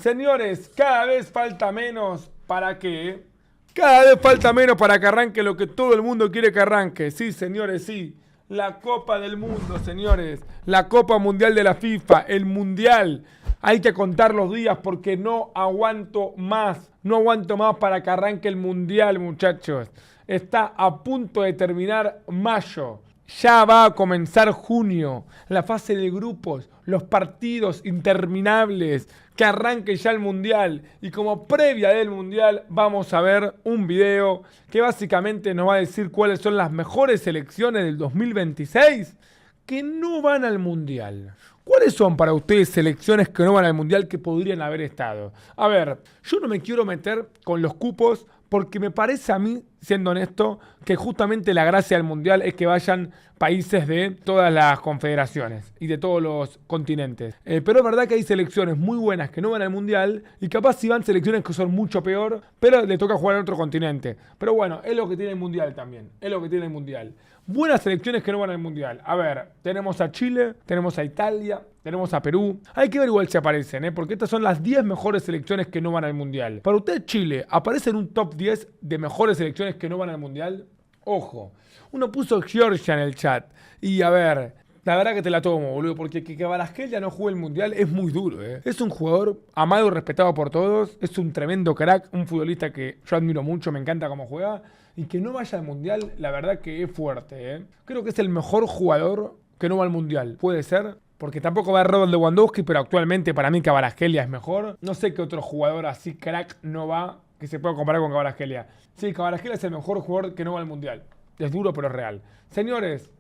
Señores, cada vez falta menos para que... Cada vez falta menos para que arranque lo que todo el mundo quiere que arranque. Sí, señores, sí. La Copa del Mundo, señores. La Copa Mundial de la FIFA. El Mundial. Hay que contar los días porque no aguanto más. No aguanto más para que arranque el Mundial, muchachos. Está a punto de terminar mayo. Ya va a comenzar junio, la fase de grupos, los partidos interminables, que arranque ya el Mundial. Y como previa del Mundial vamos a ver un video que básicamente nos va a decir cuáles son las mejores selecciones del 2026 que no van al Mundial. ¿Cuáles son para ustedes selecciones que no van al Mundial que podrían haber estado? A ver, yo no me quiero meter con los cupos porque me parece a mí, siendo honesto, que justamente la gracia del Mundial es que vayan países de todas las confederaciones y de todos los continentes. Pero es verdad que hay selecciones muy buenas que no van al Mundial y capaz si van selecciones que son mucho peor, pero le toca jugar en otro continente. Pero bueno, es lo que tiene el Mundial también, es lo que tiene el Mundial. Buenas selecciones que no van al Mundial. A ver, tenemos a Chile, tenemos a Italia, tenemos a Perú. Hay que ver igual si aparecen, porque estas son las 10 mejores selecciones que no van al Mundial. Para usted, Chile, ¿aparece en un top 10 de mejores selecciones que no van al Mundial? Ojo, uno puso Georgia en el chat. Y a ver, la verdad que te la tomo, boludo, porque que Kvaratskhelia no juegue el Mundial es muy duro, Es un jugador amado y respetado por todos. Es un tremendo crack, un futbolista que yo admiro mucho, me encanta cómo juega. Y que no vaya al Mundial, la verdad que es fuerte, Creo que es el mejor jugador que no va al Mundial. Puede ser, porque tampoco va Robert Lewandowski, pero actualmente para mí Kvaratskhelia es mejor. No sé qué otro jugador así crack no va, que se pueda comparar con Kvaratskhelia. Sí, Kvaratskhelia es el mejor jugador que no va al Mundial. Es duro, pero es real. Señores,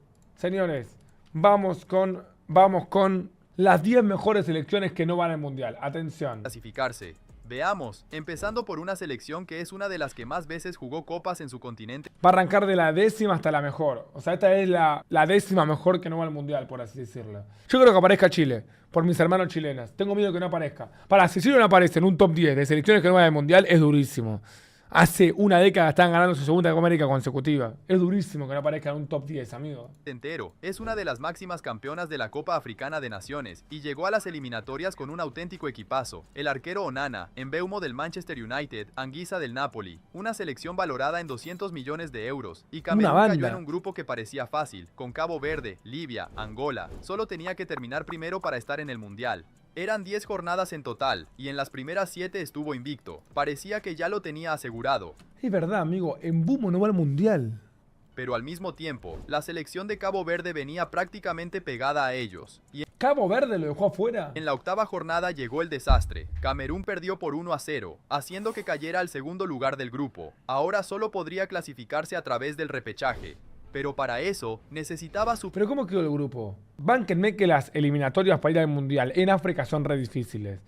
vamos con las 10 mejores selecciones que no van al Mundial. Atención. Clasificarse. Veamos, empezando por una selección que es una de las que más veces jugó copas en su continente. Va a arrancar de la décima hasta la mejor. O sea, esta es la décima mejor que no va al Mundial, por así decirlo. Yo creo que aparezca Chile, por mis hermanos chilenos. Tengo miedo que no aparezca. Si Chile no aparece en un top 10 de selecciones que no van al Mundial, es durísimo. Hace una década están ganando su segunda Copa América consecutiva. Es durísimo que no aparezca en un top 10, amigo. Entero, es una de las máximas campeonas de la Copa Africana de Naciones y llegó a las eliminatorias con un auténtico equipazo. El arquero Onana, Mbeumo del Manchester United, Anguissa del Napoli, una selección valorada en 200 millones de euros. Y Camerún cayó en un grupo que parecía fácil, con Cabo Verde, Libia, Angola. Solo tenía que terminar primero para estar en el Mundial. Eran 10 jornadas en total, y en las primeras 7 estuvo invicto. Parecía que ya lo tenía asegurado. Es verdad, amigo, Mbeumo no va al Mundial. Pero al mismo tiempo, la selección de Cabo Verde venía prácticamente pegada a ellos. Y ¿Cabo Verde lo dejó afuera? En la octava jornada llegó el desastre. Camerún perdió por 1-0, haciendo que cayera al segundo lugar del grupo. Ahora solo podría clasificarse a través del repechaje. Pero para eso necesitaba su... ¿Pero cómo quedó el grupo? Bánquenme que las eliminatorias para ir al Mundial en África son re difíciles.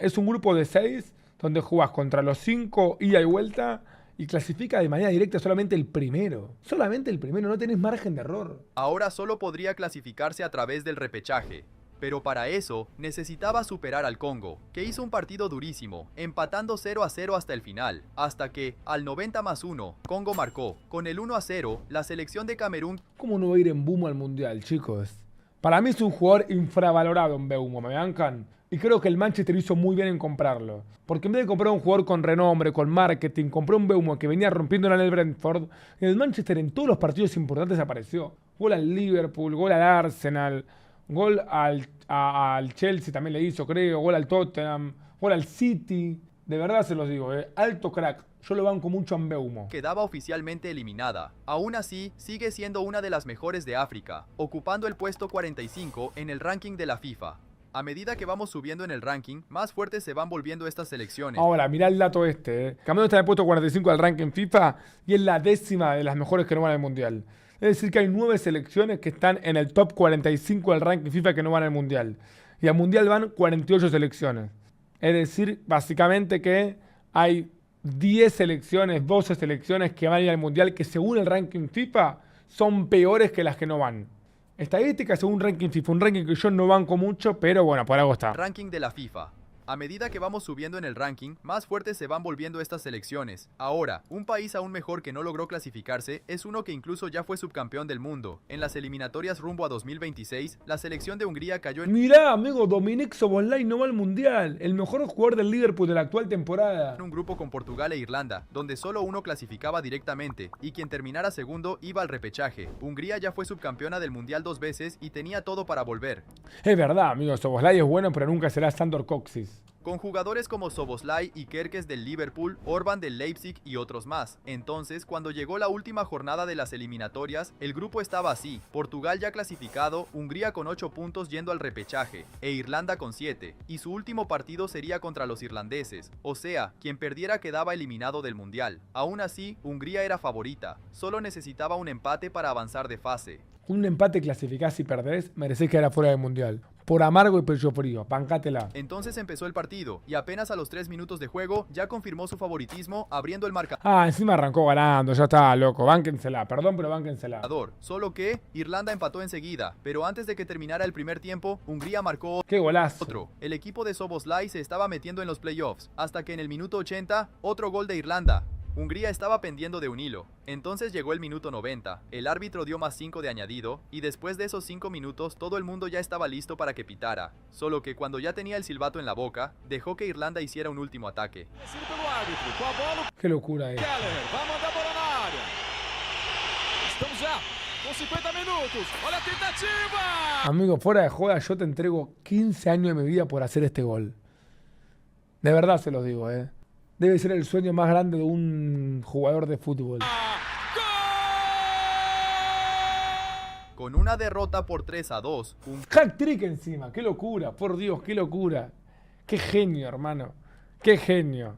Es un grupo de 6 donde jugás contra los 5 ida y vuelta y clasifica de manera directa solamente el primero. Solamente el primero, no tenés margen de error. Ahora solo podría clasificarse a través del repechaje. Pero para eso necesitaba superar al Congo, que hizo un partido durísimo, empatando 0-0 hasta el final, hasta que, al 90+1, Congo marcó. Con el 1-0, la selección de Camerún... ¿Cómo no va a ir Mbeumo al Mundial, chicos? Para mí es un jugador infravalorado Mbeumo, ¿me bancan? Y creo que el Manchester hizo muy bien en comprarlo. Porque en vez de comprar un jugador con renombre, con marketing, compró un Mbeumo que venía rompiéndola en el Brentford, en el Manchester en todos los partidos importantes apareció. Gol al Liverpool, gol al Arsenal... Gol al Chelsea también le hizo, creo. Gol al Tottenham. Gol al City. De verdad se los digo, alto crack. Yo lo banco mucho a Mbeumo. Quedaba oficialmente eliminada. Aún así, sigue siendo una de las mejores de África, ocupando el puesto 45 en el ranking de la FIFA. A medida que vamos subiendo en el ranking, más fuertes se van volviendo estas selecciones. Ahora, mirá el dato Camerún está en el puesto 45 del ranking FIFA y es la décima de las mejores que no van al Mundial. Es decir que hay 9 selecciones que están en el top 45 del ranking FIFA que no van al Mundial. Y al Mundial van 48 selecciones. Es decir, básicamente que hay 10 selecciones, 12 selecciones que van a ir al Mundial que según el ranking FIFA son peores que las que no van. Estadística según ranking FIFA, un ranking que yo no banco mucho, pero bueno, por algo está. Ranking de la FIFA. A medida que vamos subiendo en el ranking, más fuertes se van volviendo estas selecciones. Ahora, un país aún mejor que no logró clasificarse es uno que incluso ya fue subcampeón del mundo. En las eliminatorias rumbo a 2026, la selección de Hungría cayó en Mirá, amigo, Dominik Szoboszlai no va al Mundial. El mejor jugador del Liverpool de la actual temporada. un grupo con Portugal e Irlanda, donde solo uno clasificaba directamente, y quien terminara segundo iba al repechaje. Hungría ya fue subcampeona del Mundial 2 veces y tenía todo para volver. Es verdad, amigo, Szoboszlai es bueno, pero nunca será Sandor Kocsis. Con jugadores como Szoboszlai y Kerkez del Liverpool, Orban del Leipzig y otros más. Entonces, cuando llegó la última jornada de las eliminatorias, el grupo estaba así: Portugal ya clasificado, Hungría con 8 puntos yendo al repechaje, e Irlanda con 7, y su último partido sería contra los irlandeses, o sea, quien perdiera quedaba eliminado del Mundial. Aún así, Hungría era favorita, solo necesitaba un empate para avanzar de fase. Un empate clasificás y perdés, merecés quedar fuera del Mundial. Por amargo y pecho frío, bancátela. Entonces empezó el partido, y apenas a los 3 minutos de juego ya confirmó su favoritismo abriendo el marcador. Encima arrancó ganando, ya está, loco. Bánquensela, perdón, pero bánquensela. Solo que Irlanda empató enseguida, pero antes de que terminara el primer tiempo, Hungría marcó ¡Qué golazo! otro. El equipo de Szoboszlai se estaba metiendo en los playoffs, hasta que en el minuto 80, otro gol de Irlanda. Hungría estaba pendiendo de un hilo. Entonces llegó el minuto 90, el árbitro dio más 5 de añadido, y después de esos 5 minutos todo el mundo ya estaba listo para que pitara. Solo que cuando ya tenía el silbato en la boca, dejó que Irlanda hiciera un último ataque. ¡Qué locura es! Keller vai mandar a bola na área. Estamos já com 50 minutos. Olha a tentativa! Amigo, fuera de joda, yo te entrego 15 años de mi vida por hacer este gol. De verdad se los digo, Debe ser el sueño más grande de un jugador de fútbol. Con una derrota por 3-2, un Hat-trick encima, qué locura, por Dios, qué locura. Qué genio, hermano. Qué genio.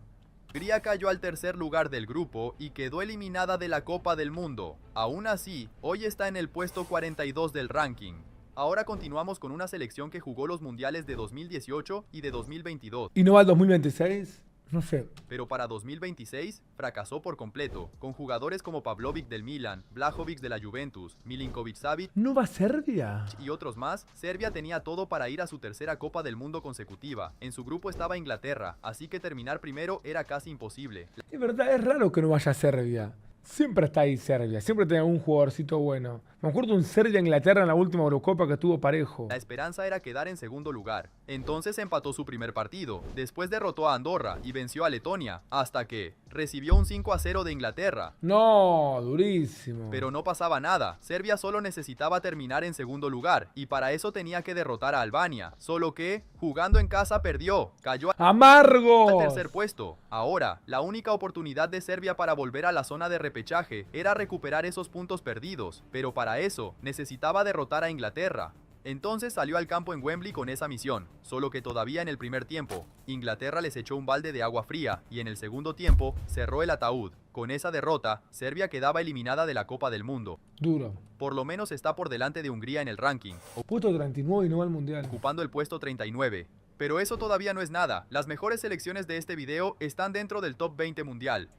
Hungría cayó al tercer lugar del grupo y quedó eliminada de la Copa del Mundo. Aún así, hoy está en el puesto 42 del ranking. Ahora continuamos con una selección que jugó los mundiales de 2018 y de 2022. ¿Y no va al 2026? No sé. Pero para 2026 fracasó por completo, con jugadores como Pavlovic del Milan, Vlahovic de la Juventus, Milinkovic-Savic ¿No va a Serbia? y otros más. Serbia tenía todo para ir a su tercera Copa del Mundo consecutiva. En su grupo estaba Inglaterra, así que terminar primero era casi imposible. Es verdad, es raro que no vaya a Serbia. Siempre está ahí Serbia, siempre tiene un jugadorcito bueno. Me acuerdo un Serbia-Inglaterra en la última Eurocopa que estuvo parejo. La esperanza era quedar en segundo lugar. Entonces empató su primer partido, después derrotó a Andorra y venció a Letonia, hasta que recibió un 5-0 de Inglaterra. No, durísimo. Pero no pasaba nada, Serbia solo necesitaba terminar en segundo lugar, y para eso tenía que derrotar a Albania, solo que, jugando en casa perdió, cayó al ¡Amargo! tercer puesto. Ahora, la única oportunidad de Serbia para volver a la zona de repechaje era recuperar esos puntos perdidos, pero para eso necesitaba derrotar a Inglaterra. Entonces salió al campo en Wembley con esa misión, solo que todavía en el primer tiempo, Inglaterra les echó un balde de agua fría y en el segundo tiempo cerró el ataúd. Con esa derrota, Serbia quedaba eliminada de la Copa del Mundo. Duro. Por lo menos está por delante de Hungría en el ranking, Puesto 39 y no va al Mundial. ocupando el puesto 39. Pero eso todavía no es nada, las mejores selecciones de este video están dentro del top 20 mundial.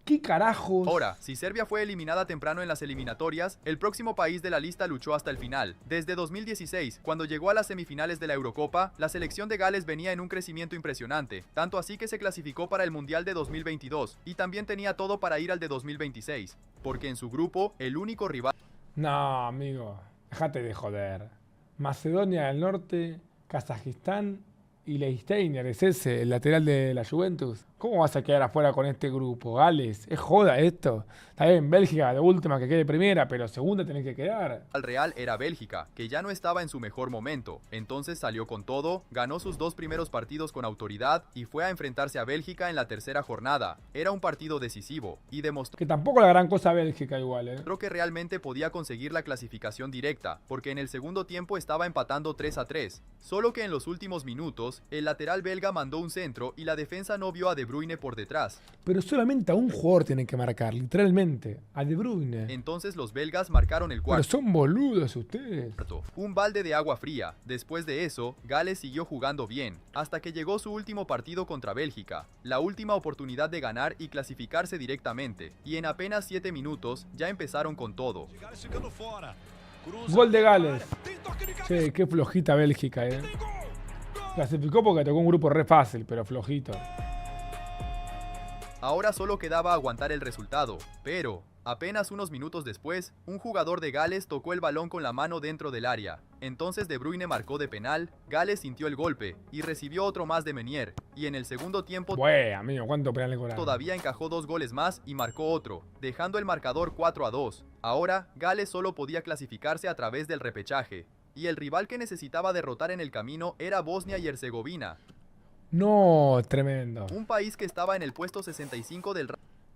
¿Qué carajos? Ahora, si Serbia fue eliminada temprano en las eliminatorias, el próximo país de la lista luchó hasta el final. Desde 2016, cuando llegó a las semifinales de la Eurocopa, la selección de Gales venía en un crecimiento impresionante, tanto así que se clasificó para el Mundial de 2022, y también tenía todo para ir al de 2026, porque en su grupo, el único rival... No, amigo, déjate de joder. Macedonia del Norte, Kazajistán y Liechtenstein, es ese, el lateral de la Juventus. ¿Cómo vas a quedar afuera con este grupo, Gales? ¿Es joda esto? Está bien, Bélgica de última que quede primera, pero segunda tenés que quedar. Al Real era Bélgica, que ya no estaba en su mejor momento. Entonces salió con todo, ganó sus 2 primeros partidos con autoridad y fue a enfrentarse a Bélgica en la tercera jornada. Era un partido decisivo y demostró Que tampoco la gran cosa Bélgica igual, que realmente podía conseguir la clasificación directa, porque en el segundo tiempo estaba empatando 3-3. Solo que en los últimos minutos, el lateral belga mandó un centro y la defensa no vio a De Bruyne por detrás. Pero solamente a un jugador tienen que marcar, literalmente, a De Bruyne. Entonces los belgas marcaron el Pero cuarto. son boludos ustedes. Un balde de agua fría. Después de eso, Gales siguió jugando bien, hasta que llegó su último partido contra Bélgica, la última oportunidad de ganar y clasificarse directamente, y en apenas 7 minutos ya empezaron con todo. Gol de Gales. Che, qué flojita Bélgica, Clasificó porque tocó un grupo re fácil, pero flojito. Ahora solo quedaba aguantar el resultado, pero, apenas unos minutos después, un jugador de Gales tocó el balón con la mano dentro del área. Entonces De Bruyne marcó de penal, Gales sintió el golpe, y recibió otro más de Meunier, y en el segundo tiempo Amigo, ¿cuánto penal le cobraron? todavía encajó 2 goles más y marcó otro, dejando el marcador 4-2. Ahora, Gales solo podía clasificarse a través del repechaje, y el rival que necesitaba derrotar en el camino era Bosnia y Herzegovina, No, tremendo. un país que estaba en el puesto 65 del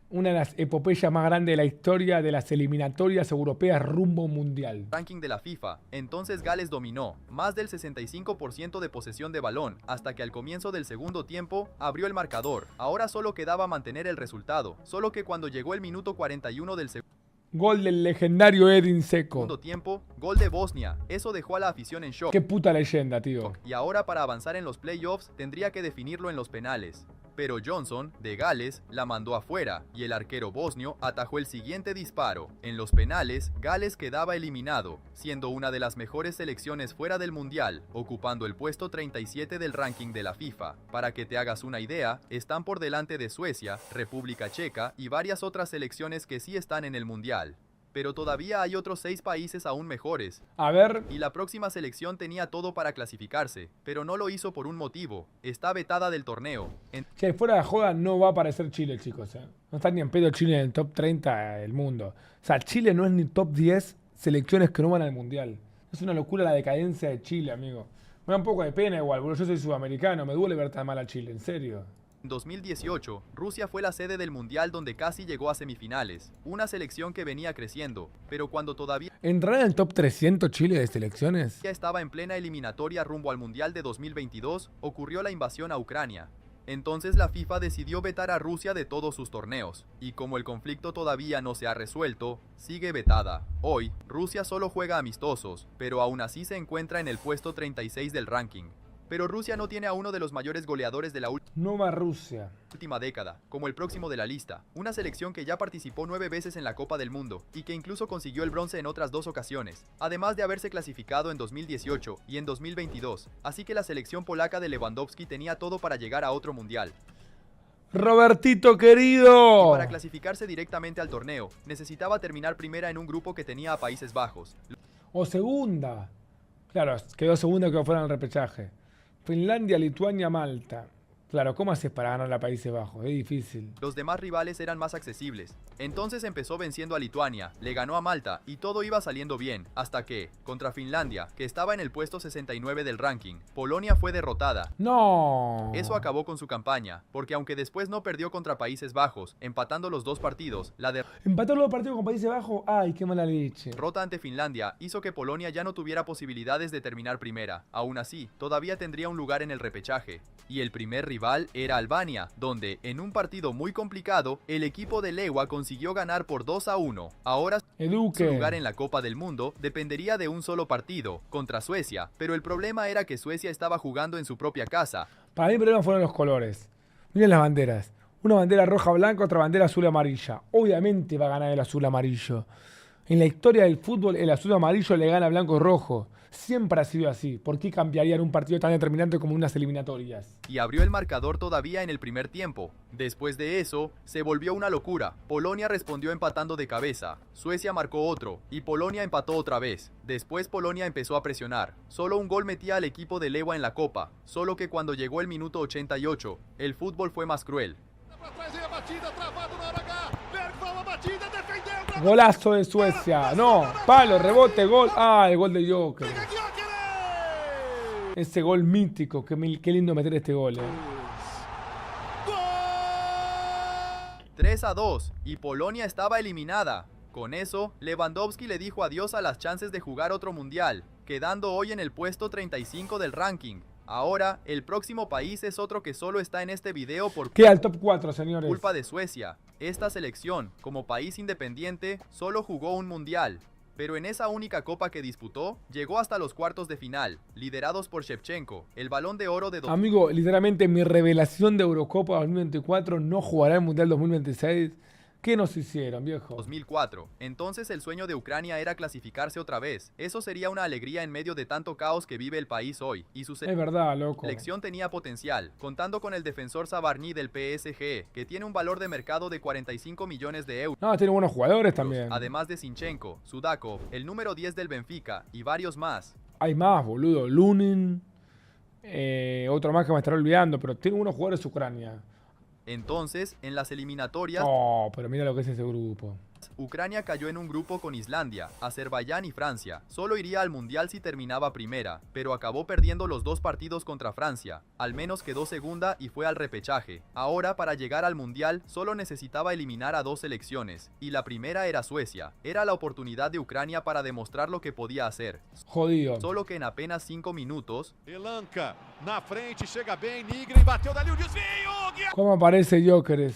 Una de las epopeyas más grandes de la historia de las eliminatorias europeas rumbo a un mundial. ranking de la FIFA. Entonces Gales dominó, más del 65% de posesión de balón, hasta que al comienzo del segundo tiempo, abrió el marcador. Ahora solo quedaba mantener el resultado, solo que cuando llegó el minuto 41 del Gol del legendario Edin Dzeko. segundo tiempo, gol de Bosnia. Eso dejó a la afición en shock. Qué puta leyenda, tío. Y ahora para avanzar en los playoffs tendría que definirlo en los penales. Pero Johnson, de Gales, la mandó afuera y el arquero bosnio atajó el siguiente disparo. En los penales, Gales quedaba eliminado, siendo una de las mejores selecciones fuera del mundial, ocupando el puesto 37 del ranking de la FIFA. Para que te hagas una idea, están por delante de Suecia, República Checa y varias otras selecciones que sí están en el mundial. Pero todavía hay otros 6 países aún mejores. A ver, Y la próxima selección tenía todo para clasificarse, pero no lo hizo por un motivo. Está vetada del torneo. che, fuera de joda no va a aparecer Chile, chicos. No está ni en pedo Chile en el top 30 del mundo. O sea, Chile no es ni top 10 selecciones que no van al mundial. Es una locura la decadencia de Chile, amigo. Me da un poco de pena igual, porque yo soy sudamericano. Me duele ver tan mal a Chile, en serio. En 2018, Rusia fue la sede del mundial donde casi llegó a semifinales, una selección que venía creciendo, pero cuando todavía ¿Entrará en el top 300 Chile de selecciones? ya estaba en plena eliminatoria rumbo al mundial de 2022, ocurrió la invasión a Ucrania. Entonces la FIFA decidió vetar a Rusia de todos sus torneos, y como el conflicto todavía no se ha resuelto, sigue vetada. Hoy, Rusia solo juega amistosos, pero aún así se encuentra en el puesto 36 del ranking. Pero Rusia no tiene a uno de los mayores goleadores de la No va Rusia. última década, como el próximo de la lista, una selección que ya participó 9 veces en la Copa del Mundo y que incluso consiguió el bronce en otras 2 ocasiones, además de haberse clasificado en 2018 y en 2022, así que la selección polaca de Lewandowski tenía todo para llegar a otro mundial. Robertito querido. Para clasificarse directamente al torneo, necesitaba terminar primera en un grupo que tenía a Países Bajos, O segunda. Claro, quedó segunda que fuera en el repechaje. Finlandia, Lituania, Malta. Claro, ¿cómo haces para ganar a Países Bajos? Es difícil. los demás rivales eran más accesibles. Entonces empezó venciendo a Lituania, le ganó a Malta y todo iba saliendo bien, hasta que, contra Finlandia, que estaba en el puesto 69 del ranking, Polonia fue derrotada. No. Eso acabó con su campaña, porque aunque después no perdió contra Países Bajos, empatando los 2 partidos, la Empató los partidos con Países Bajos. Ay, qué mala leche. derrota ante Finlandia hizo que Polonia ya no tuviera posibilidades de terminar primera. Aún así, todavía tendría un lugar en el repechaje. Y el primer rival era Albania, donde, en un partido muy complicado, el equipo de Lewa consiguió ganar por 2-1. Ahora su Eduque. lugar en la Copa del Mundo dependería de un solo partido, contra Suecia, pero el problema era que Suecia estaba jugando en su propia casa. Para mí el problema fueron los colores. Miren las banderas. Una bandera roja-blanca, otra bandera azul-amarilla. Obviamente va a ganar el azul-amarillo. En la historia del fútbol, el azul-amarillo le gana blanco-rojo. Siempre ha sido así. ¿Por qué cambiarían un partido tan determinante como unas eliminatorias? Y abrió el marcador todavía en el primer tiempo. Después de eso, se volvió una locura. Polonia respondió empatando de cabeza, Suecia marcó otro, y Polonia empató otra vez. Después Polonia empezó a presionar. Solo un gol metía al equipo de Lewa en la Copa, solo que cuando llegó el minuto 88, el fútbol fue más cruel. Golazo de Suecia. No, palo, rebote, gol. Ah, el gol de Joker. Ese gol mítico. Qué lindo meter este gol. 3-2, y Polonia estaba eliminada. Con eso, Lewandowski le dijo adiós a las chances de jugar otro mundial, quedando hoy en el puesto 35 del ranking. Ahora, el próximo país es otro que solo está en este video por Queda el top 4, señores. culpa de Suecia. Esta selección, como país independiente, solo jugó un mundial. Pero en esa única copa que disputó, llegó hasta los cuartos de final, liderados por Shevchenko, el Balón de Oro de Amigo, literalmente mi revelación de Eurocopa 2024 no jugará el Mundial 2026. ¿Qué nos hicieron, viejo? 2004. Entonces el sueño de Ucrania era clasificarse otra vez. Eso sería una alegría en medio de tanto caos que vive el país hoy. Y su Es verdad, loco. selección tenía potencial, contando con el defensor Zabarny del PSG, que tiene un valor de mercado de 45 millones de euros. No, tiene buenos jugadores también. Además de Zinchenko, Sudakov, el número 10 del Benfica y varios más. Hay más, boludo. Lunin. Otro más que me estaré olvidando, pero tiene buenos jugadores Ucrania. Entonces, en las eliminatorias, Oh, pero mira lo que es ese grupo. Ucrania cayó en un grupo con Islandia, Azerbaiyán y Francia. Solo iría al Mundial si terminaba primera, pero acabó perdiendo los dos partidos contra Francia. Al menos quedó segunda y fue al repechaje. Ahora, para llegar al Mundial, solo necesitaba eliminar a dos selecciones, y la primera era Suecia. Era la oportunidad de Ucrania para demostrar lo que podía hacer. Jodido. Solo que en apenas 5 minutos, Elanca na frente, chega bem, Nigri bateu dali o desvio. ¿Cómo aparece Gyökeres,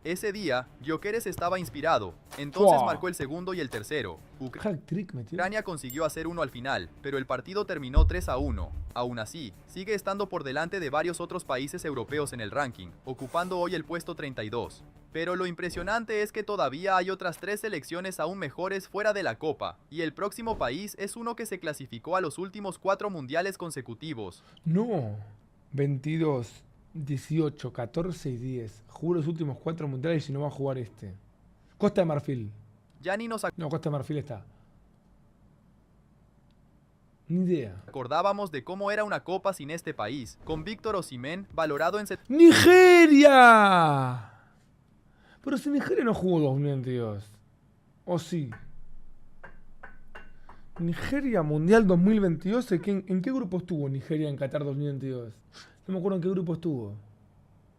ese día, Gyökeres estaba inspirado. Entonces Fua. marcó el segundo y el tercero. Hat-trick metió. Ucrania consiguió hacer uno al final, pero el partido terminó 3-1. Aún así, sigue estando por delante de varios otros países europeos en el ranking, ocupando hoy el puesto 32. Pero lo impresionante es que todavía hay otras 3 selecciones aún mejores fuera de la Copa, y el próximo país es uno que se clasificó a los últimos 4 mundiales consecutivos. No. 22, 18, 14 y 10. Jugó los últimos 4 mundiales y no va a jugar este. Costa de Marfil. Ya ni nos No, Costa de Marfil está. Ni idea. acordábamos de cómo era una Copa sin este país, con Víctor Osimhen valorado en ¡Nigeria! Pero si Nigeria no jugó 2022. ¿O sí? Nigeria Mundial 2022. ¿En qué grupo estuvo Nigeria en Qatar 2022? No me acuerdo en qué grupo estuvo.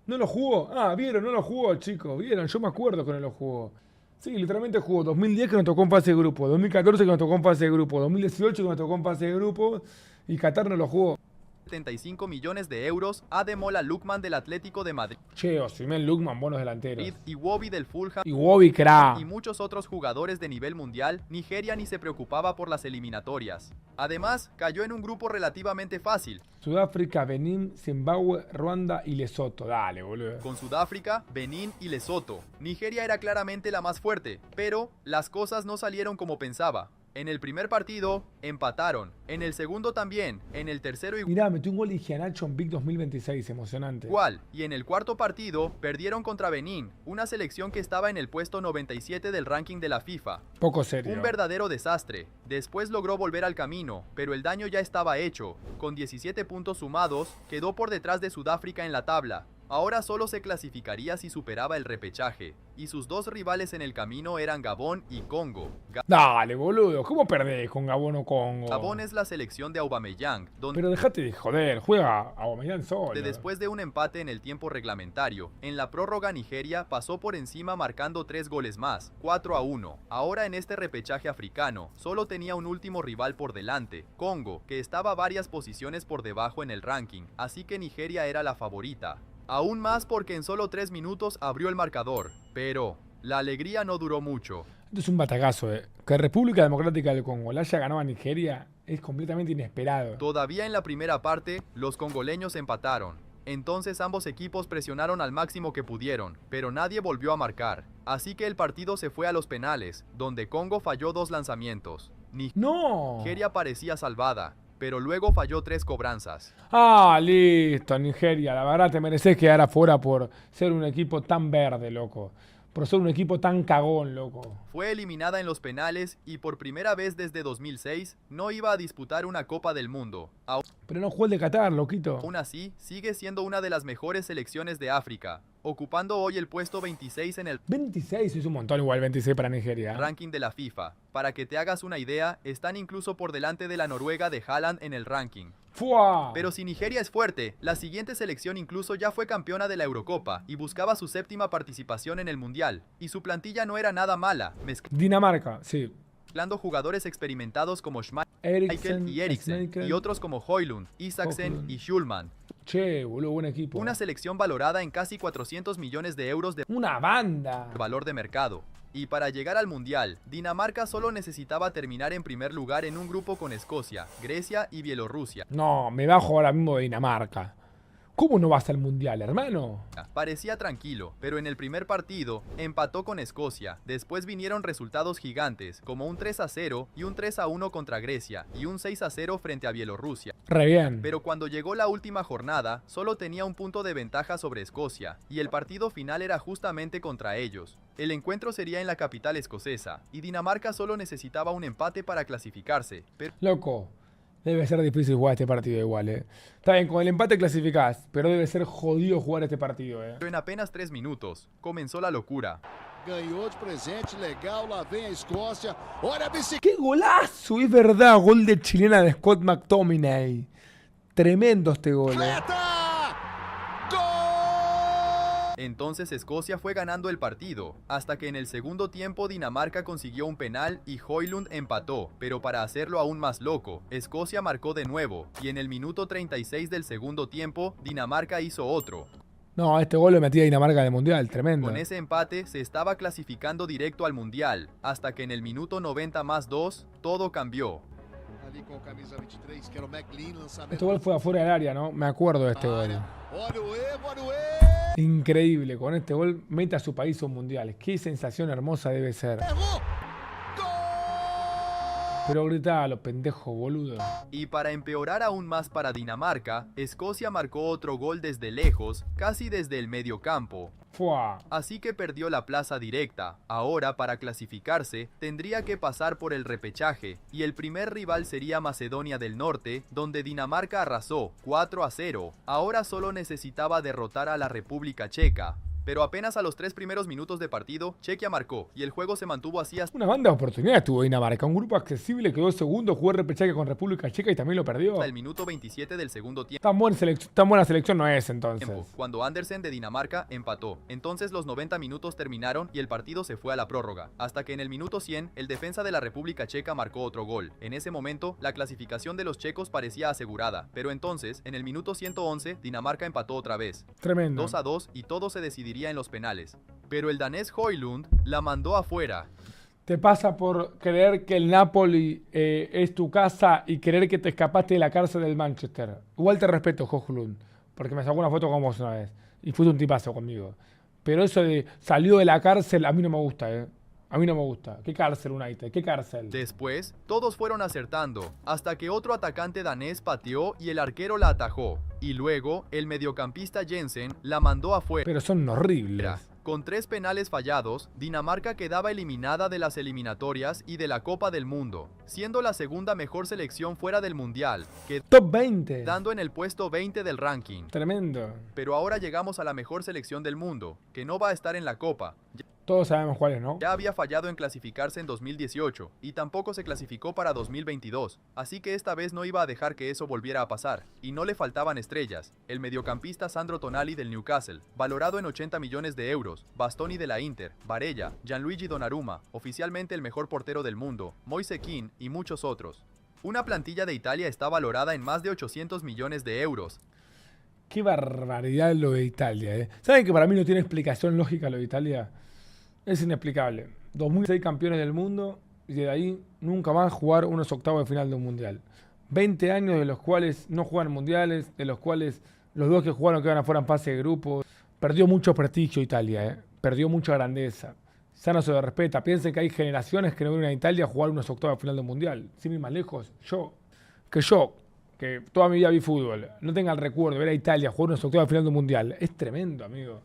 ¿No lo jugó? Ah, vieron, no lo jugó, chicos. Vieron, yo me acuerdo que no lo jugó. Sí, literalmente jugó 2010 que nos tocó en fase de grupo, 2014 que nos tocó en fase de grupo, 2018 que nos tocó en fase de grupo y Qatar no lo jugó. 75 millones de euros, Ademola Lookman del Atlético de Madrid Che, Osimhen, Lookman, buenos delanteros. y Iwobi del Fulham Y Wobby Kra. y muchos otros jugadores de nivel mundial, Nigeria ni se preocupaba por las eliminatorias. Además, cayó en un grupo relativamente fácil, Sudáfrica, Benín, Zimbabue, Ruanda y Lesoto. Dale, boludo. con Sudáfrica, Benín y Lesoto. Nigeria era claramente la más fuerte, pero las cosas no salieron como pensaba. En el primer partido, empataron. En el segundo también. En el tercero Mirá, metió un gol de Gianacho en Big 2026, emocionante. igual. Y en el cuarto partido, perdieron contra Benín, una selección que estaba en el puesto 97 del ranking de la FIFA. Poco serio. Un verdadero desastre. Después logró volver al camino, pero el daño ya estaba hecho. Con 17 puntos sumados, quedó por detrás de Sudáfrica en la tabla. Ahora solo se clasificaría si superaba el repechaje, y sus dos rivales en el camino eran Gabón y Congo. Dale, boludo. ¿Cómo perdés con Gabón o Congo? Gabón es la selección de Aubameyang, donde Pero dejate de joder, juega a Aubameyang solo. después de un empate en el tiempo reglamentario, en la prórroga Nigeria pasó por encima marcando 3 goles más, 4-1. Ahora en este repechaje africano, solo tenía un último rival por delante, Congo, que estaba varias posiciones por debajo en el ranking, así que Nigeria era la favorita. Aún más porque en solo 3 minutos abrió el marcador, pero la alegría no duró mucho. Esto es un batacazo, Que República Democrática del Congo le haya ganado a Nigeria es completamente inesperado. Todavía en la primera parte, los congoleños empataron. Entonces ambos equipos presionaron al máximo que pudieron, pero nadie volvió a marcar. Así que el partido se fue a los penales, donde Congo falló 2 lanzamientos. ¡No! Nigeria parecía salvada, pero luego falló 3 cobranzas. Ah, listo, Nigeria. La verdad te mereces quedar afuera por ser un equipo tan verde, loco. Por ser un equipo tan cagón, loco. Fue eliminada en los penales y por primera vez desde 2006 no iba a disputar una Copa del Mundo. Pero no jugó el de Qatar, loquito. Aún así, sigue siendo una de las mejores selecciones de África, ocupando hoy el puesto 26 en el 26 es un montón igual, 26 para Nigeria. ranking de la FIFA. Para que te hagas una idea, están incluso por delante de la Noruega de Haaland en el ranking. ¡Fua! Pero si Nigeria es fuerte, la siguiente selección incluso ya fue campeona de la Eurocopa y buscaba su 7ª participación en el Mundial. Y su plantilla no era nada mala, Dinamarca, sí. mezclando jugadores experimentados como Schmeichel Eriksen, y Eriksen, Schmeichel. y otros como Højlund, Isaksen Højlund. y Schulman. Che, boludo, buen equipo. Una selección valorada en casi 400 millones de euros de Una banda. valor de mercado. Y para llegar al Mundial, Dinamarca solo necesitaba terminar en primer lugar en un grupo con Escocia, Grecia y Bielorrusia. No, me bajo ahora mismo de Dinamarca. ¿Cómo no vas al mundial, hermano? Parecía tranquilo, pero en el primer partido empató con Escocia. Después vinieron resultados gigantes, como un 3-0 y un 3-1 contra Grecia y un 6-0 frente a Bielorrusia. Re bien. Pero cuando llegó la última jornada, solo tenía un punto de ventaja sobre Escocia, y el partido final era justamente contra ellos. El encuentro sería en la capital escocesa, y Dinamarca solo necesitaba un empate para clasificarse. Pero Loco, debe ser difícil jugar este partido igual, Está bien, con el empate clasificás, pero debe ser jodido jugar este partido, en apenas 3 minutos, comenzó la locura. Ganhou de presente, legal, lá vem a Escócia. Olha a bicicleta. ¡Qué golazo! Es verdad, gol de chilena de Scott McTominay. Tremendo este gol, Entonces Escocia fue ganando el partido, hasta que en el segundo tiempo Dinamarca consiguió un penal y Højlund empató, pero para hacerlo aún más loco, Escocia marcó de nuevo, y en el minuto 36 del segundo tiempo, Dinamarca hizo otro. No, este gol lo metía Dinamarca en el Mundial, tremendo. Con ese empate se estaba clasificando directo al Mundial, hasta que en el minuto 90+2, todo cambió. Ali com camisa 23, que era o McLean, lançamento. Este gol fue afuera del área, ¿no? Me acuerdo de este gol. Olha o Evo, olha o Evo. Increíble, con este gol mete a su país a un Mundial. Qué sensación hermosa debe ser. Errou. Pero gritá a los pendejos, boludo. Y para empeorar aún más para Dinamarca, Escocia marcó otro gol desde lejos, casi desde el mediocampo. Fua. Así que perdió la plaza directa. Ahora, para clasificarse, tendría que pasar por el repechaje, y el primer rival sería Macedonia del Norte, donde Dinamarca arrasó 4-0. Ahora solo necesitaba derrotar a la República Checa. Pero apenas a los 3 primeros minutos de partido, Chequia marcó, y el juego se mantuvo así hasta Una banda de oportunidades tuvo Dinamarca. Un grupo accesible quedó segundo, jugó repechaje con República Checa y también lo perdió. el minuto 27 del segundo tiempo. Tan buena selección no es entonces. Cuando Andersen de Dinamarca empató. Entonces los 90 minutos terminaron y el partido se fue a la prórroga. Hasta que en el minuto 100, el defensa de la República Checa marcó otro gol. En ese momento, la clasificación de los checos parecía asegurada. Pero entonces, en el minuto 111, Dinamarca empató otra vez. Tremendo. 2-2 y todo se decidiría en los penales. Pero el danés Højlund la mandó afuera. Te pasa por creer que el Napoli es tu casa y creer que te escapaste de la cárcel del Manchester. Igual te respeto, Højlund, porque me sacó una foto con vos una vez y fuiste un tipazo conmigo. Pero eso de salió de la cárcel a mí no me gusta, A mí no me gusta. ¿Qué cárcel, United? ¿Qué cárcel? Después, todos fueron acertando, hasta que otro atacante danés pateó y el arquero la atajó. Y luego, el mediocampista Jensen la mandó afuera. Pero son horribles. Con 3 penales fallados, Dinamarca quedaba eliminada de las eliminatorias y de la Copa del Mundo, siendo la segunda mejor selección fuera del Mundial, Top 20. quedando en el puesto 20 del ranking. Tremendo. Pero ahora llegamos a la mejor selección del mundo, que no va a estar en la Copa. Todos sabemos cuáles, ¿no? Ya había fallado en clasificarse en 2018 y tampoco se clasificó para 2022, así que esta vez no iba a dejar que eso volviera a pasar, y no le faltaban estrellas. El mediocampista Sandro Tonali del Newcastle, valorado en 80 millones de euros, Bastoni de la Inter, Barella, Gianluigi Donnarumma, oficialmente el mejor portero del mundo, Moise Kean y muchos otros. Una plantilla de Italia está valorada en más de 800 millones de euros. Qué barbaridad lo de Italia, ¿Saben que para mí no tiene explicación lógica lo de Italia? Es inexplicable. 2006 campeones del mundo y de ahí nunca más jugar unos octavos de final de un mundial. 20 años de los cuales no juegan mundiales, de los cuales los dos que jugaron quedan afuera en fase de grupos. Perdió mucho prestigio Italia, perdió mucha grandeza. Ya no se lo respeta. Piensen que hay generaciones que no vienen a Italia a jugar unos octavos de final de un mundial. Sin ir más lejos, yo, que toda mi vida vi fútbol, no tenga el recuerdo de ver a Italia jugar unos octavos de final de un mundial. Es tremendo, amigo.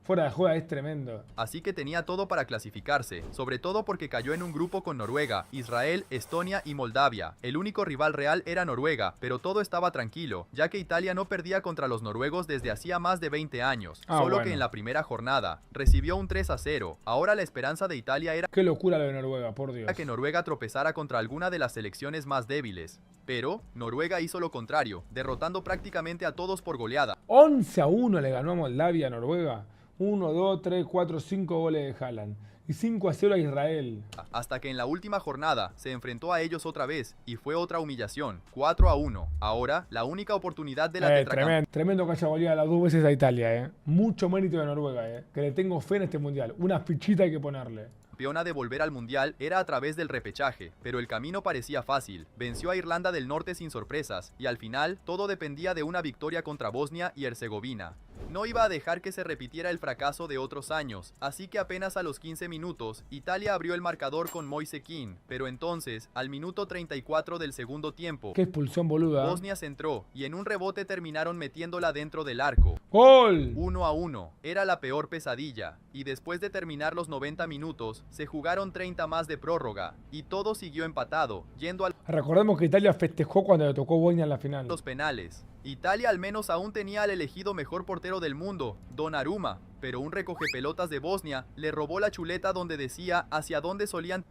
Fuera de juega es tremendo. Así que tenía todo para clasificarse, sobre todo porque cayó en un grupo con Noruega, Israel, Estonia y Moldavia. El único rival real era Noruega, pero todo estaba tranquilo, ya que Italia no perdía contra los noruegos desde hacía más de 20 años. Solo que en la primera jornada recibió un 3-0. Ahora la esperanza de Italia era Qué locura lo de Noruega, por Dios. que Noruega tropezara contra alguna de las selecciones más débiles. Pero Noruega hizo lo contrario, derrotando prácticamente a todos por goleada. 11-1 le ganó a Moldavia a Noruega. 1, 2, 3, 4, 5 goles de Haaland. Y 5-0 a Israel. Hasta que en la última jornada se enfrentó a ellos otra vez y fue otra humillación, 4-1. Ahora, la única oportunidad de la tetracampeona. Tremendo que haya goleado las 2 veces a Italia, Mucho mérito de Noruega, Que le tengo fe en este mundial. Una fichita hay que ponerle. campeona de volver al Mundial era a través del repechaje, pero el camino parecía fácil. Venció a Irlanda del Norte sin sorpresas, y al final, todo dependía de una victoria contra Bosnia y Herzegovina. No iba a dejar que se repitiera el fracaso de otros años, así que apenas a los 15 minutos, Italia abrió el marcador con Moise Kean, pero entonces, al minuto 34 del segundo tiempo, Qué expulsión boluda. Bosnia centró, y en un rebote terminaron metiéndola dentro del arco. ¡Gol! 1-1, era la peor pesadilla, y después de terminar los 90 minutos, se jugaron 30 más de prórroga, y todo siguió empatado, yendo a Recordemos que Italia festejó cuando le tocó Bosnia en la final. los penales. Italia al menos aún tenía al elegido mejor portero del mundo, Donnarumma, pero un recogepelotas de Bosnia le robó la chuleta donde decía hacia dónde solían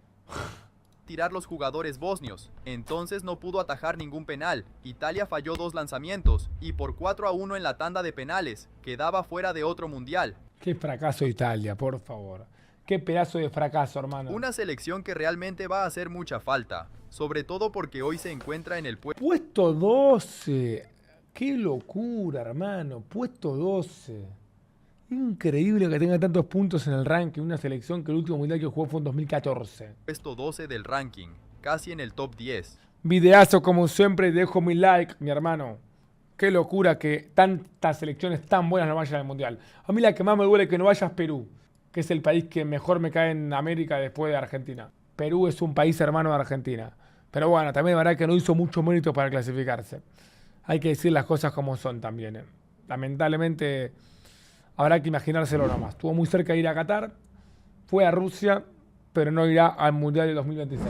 tirar los jugadores bosnios. Entonces no pudo atajar ningún penal. Italia falló 2 lanzamientos y por 4-1 en la tanda de penales quedaba fuera de otro mundial. Qué fracaso Italia, por favor. Qué pedazo de fracaso, hermano. Una selección que realmente va a hacer mucha falta, sobre todo porque hoy se encuentra en el Puesto 12. Qué locura, hermano. Puesto 12. Increíble que tenga tantos puntos en el ranking. Una selección que el último mundial que jugó fue en 2014. puesto 12 del ranking, casi en el top 10. Videazo como siempre. Dejo mi like, mi hermano. Qué locura que tantas selecciones tan buenas no vayan al mundial. A mí la que más me duele es que no vaya es Perú, que es el país que mejor me cae en América después de Argentina. Perú es un país hermano de Argentina. Pero bueno, también la verdad que no hizo mucho mérito para clasificarse. Hay que decir las cosas como son también. Lamentablemente habrá que imaginárselo nomás. Estuvo muy cerca de ir a Qatar, fue a Rusia, pero no irá al Mundial de 2026.